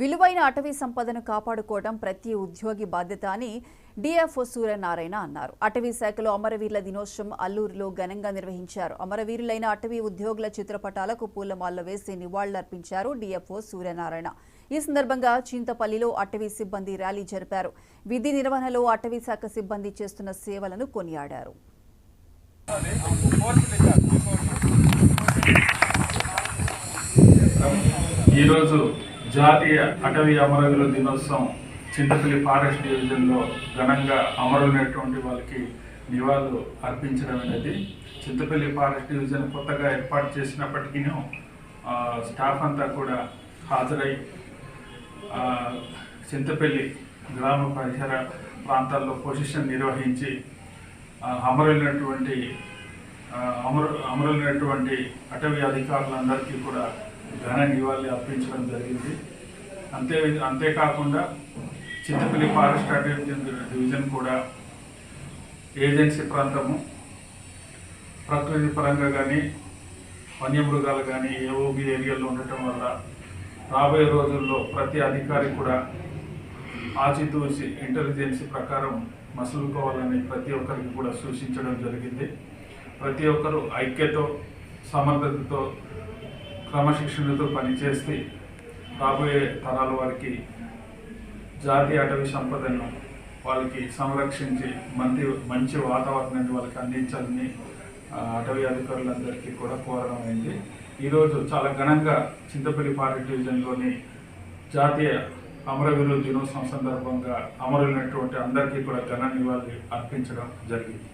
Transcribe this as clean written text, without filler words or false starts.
విలువైన అటవీ సంపదను కాపాడుకోవడం ప్రతి ఉద్యోగి బాధ్యత అని డిఎఫ్ఓ సూర్యనారాయణ అన్నారు. అటవీ శాఖలో అమరవీరుల దినోత్సవం అల్లూరులో ఘనంగా నిర్వహించారు. అమరవీరులైన అటవీ ఉద్యోగుల చిత్రపటాలకు పూలమాలలు వేసి నివాళులర్పించారు డిఎఫ్ఓ సూర్యనారాయణ. ఈ సందర్భంగా చింతపల్లిలో అటవీ సిబ్బంది ర్యాలీ జరిపారు. విధి నిర్వహణలో అటవీ శాఖ సిబ్బంది చేస్తున్న సేవలను కొనియాడారు. ఈరోజు జాతీయ అటవీ అమరవీరుల దినోత్సవం చింతపల్లి ఫారెస్ట్ డివిజన్లో ఘనంగా అమరులైనటువంటి వాళ్ళకి నివాళులు అర్పించడం అనేది చింతపల్లి ఫారెస్ట్ డివిజన్ కొత్తగా ఏర్పాటు చేసినప్పటికీ స్టాఫ్ అంతా కూడా హాజరై చింతపల్లి గ్రామ పరిసర ప్రాంతాల్లో పొజిషన్ నిర్వహించి అమరులైనటువంటి అటవీ అధికారులందరికీ కూడా ఘన నివాళి అర్పించడం జరిగింది. అంతేకాకుండా చింతపల్లి ఫారెస్ట్ డివిజన్ కూడా ఏజెన్సీ ప్రాంతము ప్రకృతి పరంగా కానీ వన్యమృగాలు కానీ ఏఓబి ఏరియాలో ఉండటం వల్ల రాబోయే రోజుల్లో ప్రతి అధికారి కూడా ఆచితూచి ఇంటెలిజెన్సీ ప్రకారం మసులుకోవాలని ప్రతి ఒక్కరికి కూడా సూచించడం జరిగింది. ప్రతి ఒక్కరూ ఐక్యతో సమర్థతతో క్రమశిక్షణతో పనిచేస్తే రాబోయే తరాల వారికి జాతీయ అటవీ సంపదను వాళ్ళకి సంరక్షించి మంచి వాతావరణాన్ని వాళ్ళకి అందించాలని అటవీ అధికారులందరికీ కూడా కోరడం అయింది. ఈరోజు చాలా ఘనంగా చింతపల్లి ఫారెస్ట్ డివిజన్లోని జాతీయ అమరవీరుల దినోత్సవం సందర్భంగా అమరులైనటువంటి అందరికీ కూడా ఘన నివాళి అర్పించడం జరిగింది.